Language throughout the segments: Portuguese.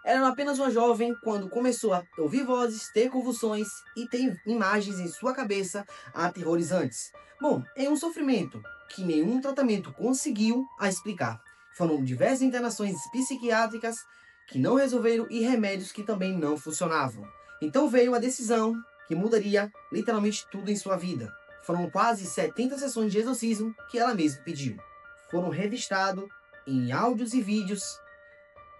Era apenas uma jovem quando começou a ouvir vozes, ter convulsões e ter imagens em sua cabeça aterrorizantes. Bom, é um sofrimento que nenhum tratamento conseguiu a explicar. Foram diversas internações psiquiátricas que não resolveram e remédios que também não funcionavam. Então veio a decisão que mudaria literalmente tudo em sua vida. Foram quase 70 sessões de exorcismo que ela mesma pediu. Foram registrados em áudios e vídeos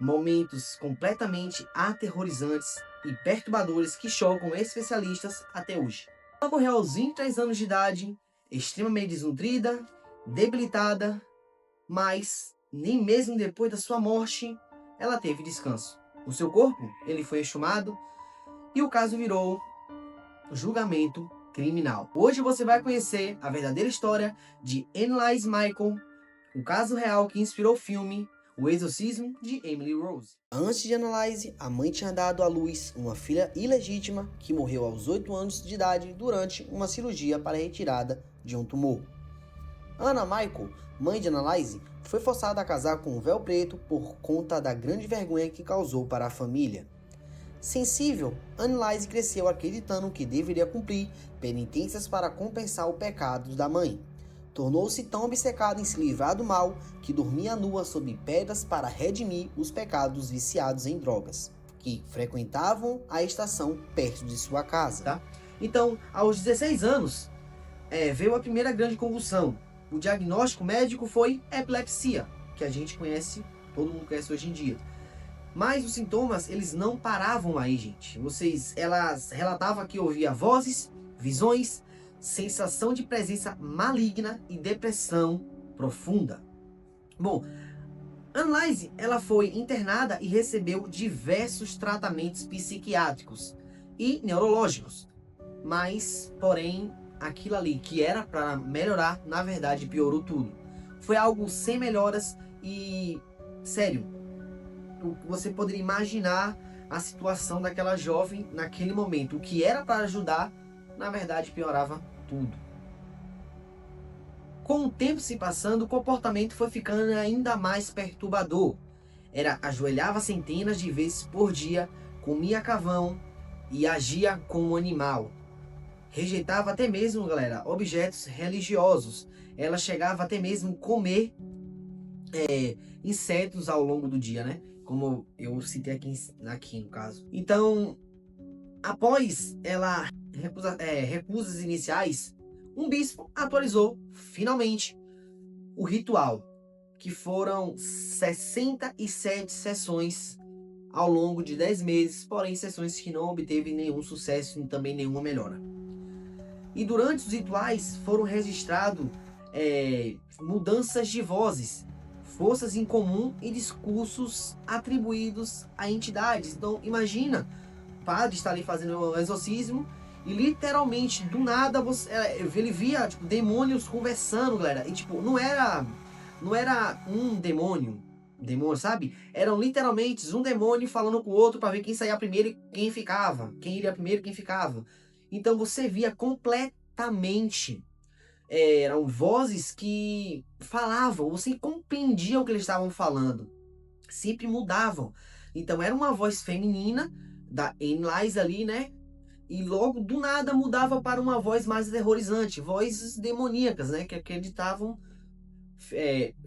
momentos completamente aterrorizantes e perturbadores que chocam especialistas até hoje. Ela morreu aos 23 anos de idade, extremamente desnutrida, debilitada, mas nem mesmo depois da sua morte ela teve descanso. O seu corpo ele foi exumado e o caso virou julgamento criminal. Hoje você vai conhecer a verdadeira história de Annalise Michael, o caso real que inspirou o filme O Exorcismo de Emily Rose. Antes de Annalise, a mãe tinha dado à luz uma filha ilegítima que morreu aos 8 anos de idade durante uma cirurgia para a retirada de um tumor. Anna Michael, mãe de Annalise, foi forçada a casar com um véu preto por conta da grande vergonha que causou para a família. Sensível, Annalise cresceu acreditando que deveria cumprir penitências para compensar o pecado da mãe. Tornou-se tão obcecada em se livrar do mal que dormia nua sob pedras para redimir os pecados viciados em drogas, que frequentavam a estação perto de sua casa. Tá? Então, aos 16 anos, veio a primeira grande convulsão. O diagnóstico médico foi epilepsia, que a gente conhece, todo mundo conhece hoje em dia. Mas os sintomas, eles não paravam aí, gente. Elas relatavam que ouvia vozes, visões, sensação de presença maligna e depressão profunda. Bom, Annalise, ela foi internada e recebeu diversos tratamentos psiquiátricos e neurológicos. Mas, porém, aquilo ali que era para melhorar, na verdade, piorou tudo. Foi algo sem melhoras e, sério, você poderia imaginar a situação daquela jovem naquele momento. O que era para ajudar, na verdade, piorava tudo. Com o tempo se passando, o comportamento foi ficando ainda mais perturbador. Ajoelhava centenas de vezes por dia, comia carvão e agia como um animal. Rejeitava até mesmo, galera, objetos religiosos. Ela chegava até mesmo a comer insetos ao longo do dia, né? Como eu citei aqui no caso. Então, após ela recusas iniciais, um bispo atualizou finalmente o ritual, que foram 67 sessões ao longo de 10 meses, porém sessões que não obteve nenhum sucesso e também nenhuma melhora. E durante os rituais foram registrados mudanças de vozes, forças em comum e discursos atribuídos a entidades. Então imagina, o padre está ali fazendo um exorcismo e literalmente do nada ele via demônios conversando, galera. E não era um demônio, sabe? Eram literalmente um demônio falando com o outro para ver quem saía primeiro e quem ficava, quem iria primeiro e quem ficava. Então você via completamente eram vozes que falavam, você compreendia o que eles estavam falando, sempre mudavam. Então era uma voz feminina da Annalise ali, né? E logo do nada mudava para uma voz mais aterrorizante, vozes demoníacas, né? Que acreditavam,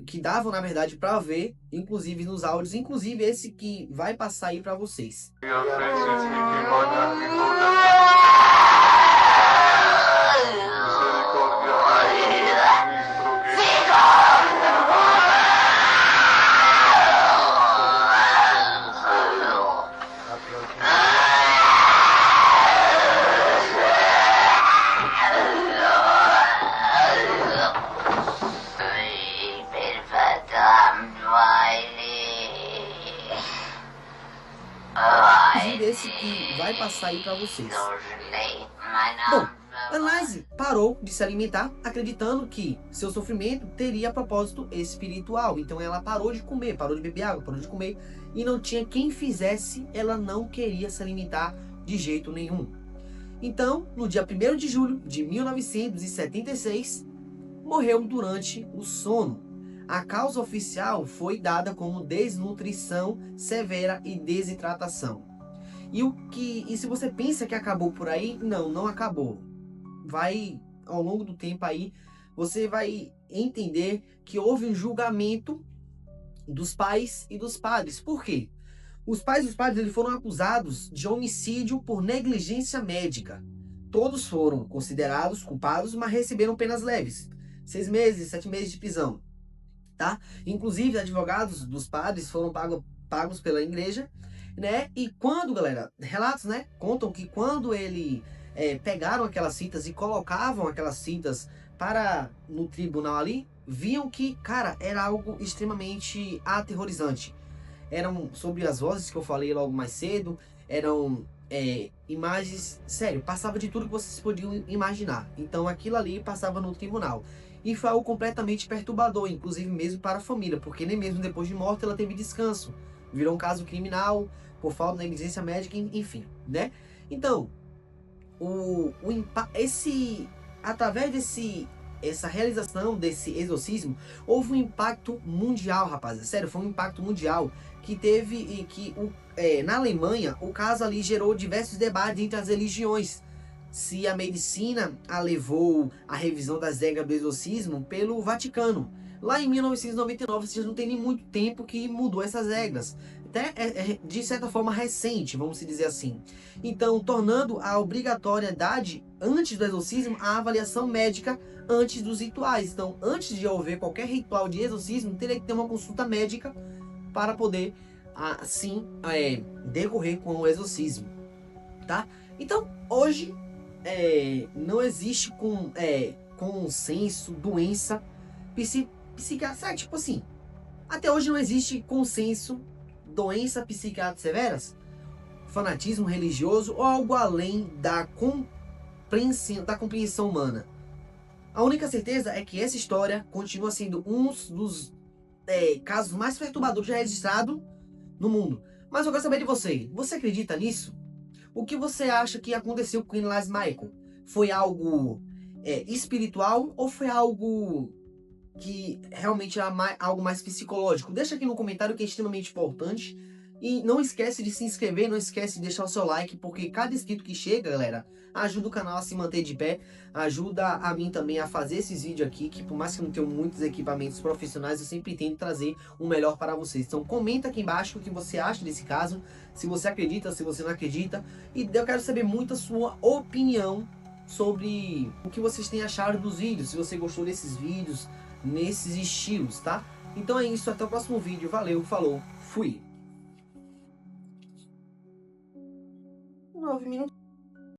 que davam na verdade para ver, inclusive nos áudios, inclusive esse que vai passar aí para vocês. Esse que vai passar aí para vocês. Bom, Annalise parou de se alimentar, acreditando que seu sofrimento teria propósito espiritual. Então ela parou de comer, parou de beber água, parou de comer e não tinha quem fizesse. Ela não queria se alimentar de jeito nenhum. Então, no dia 1º de julho de 1976, morreu durante o sono. A causa oficial foi dada como desnutrição severa e desidratação. E se você pensa que acabou por aí, não acabou. Vai, ao longo do tempo aí, você vai entender que houve um julgamento dos pais e dos padres. Por quê? Os pais e os padres eles foram acusados de homicídio por negligência médica. Todos foram considerados culpados, mas receberam penas leves. 6 meses, 7 meses de prisão, tá? Inclusive, advogados dos padres foram pagos pela igreja, né? E quando, galera, relatos, né, contam que quando ele pegaram aquelas fitas e colocavam aquelas fitas para no tribunal ali, viam que, cara, era algo extremamente aterrorizante. Eram sobre as vozes que eu falei logo mais cedo, eram imagens, sério, passava de tudo que vocês podiam imaginar. Então aquilo ali passava no tribunal. E foi algo completamente perturbador, inclusive mesmo para a família, porque nem mesmo depois de morta ela teve descanso. Virou um caso criminal, por falta de negligência médica, enfim, né? Então, através essa realização desse exorcismo, houve um impacto mundial, rapaz. Sério, foi um impacto mundial que teve e que na Alemanha o caso ali gerou diversos debates entre as religiões. Se a medicina a levou à revisão das regras do exorcismo pelo Vaticano. Lá em 1999, vocês não tem nem muito tempo que mudou essas regras. Até de certa forma recente, vamos dizer assim. Então, tornando a obrigatoriedade antes do exorcismo a avaliação médica antes dos rituais. Então, antes de haver qualquer ritual de exorcismo, teria que ter uma consulta médica para poder, assim, decorrer com o exorcismo, tá? Então, hoje, não existe consenso, doença psiquiátrica, tipo assim, até hoje não existe consenso, doença psiquiátrica severas, fanatismo religioso ou algo além da compreensão humana. A única certeza é que essa história continua sendo um dos casos mais perturbadores já registrados no mundo. Mas eu quero saber de você. Você acredita nisso? O que você acha que aconteceu com Elias Michael? Foi algo espiritual ou foi algo que realmente era algo mais psicológico? Deixa aqui no comentário que é extremamente importante. E não esquece de se inscrever, não esquece de deixar o seu like, porque cada inscrito que chega, galera, ajuda o canal a se manter de pé, ajuda a mim também a fazer esses vídeos aqui, que por mais que eu não tenha muitos equipamentos profissionais, eu sempre tento trazer o melhor para vocês. Então comenta aqui embaixo o que você acha desse caso, se você acredita, se você não acredita, e eu quero saber muito a sua opinião sobre o que vocês têm achado dos vídeos, se você gostou desses vídeos, nesses estilos, tá? Então é isso, até o próximo vídeo, valeu, falou, fui! 9 minutos.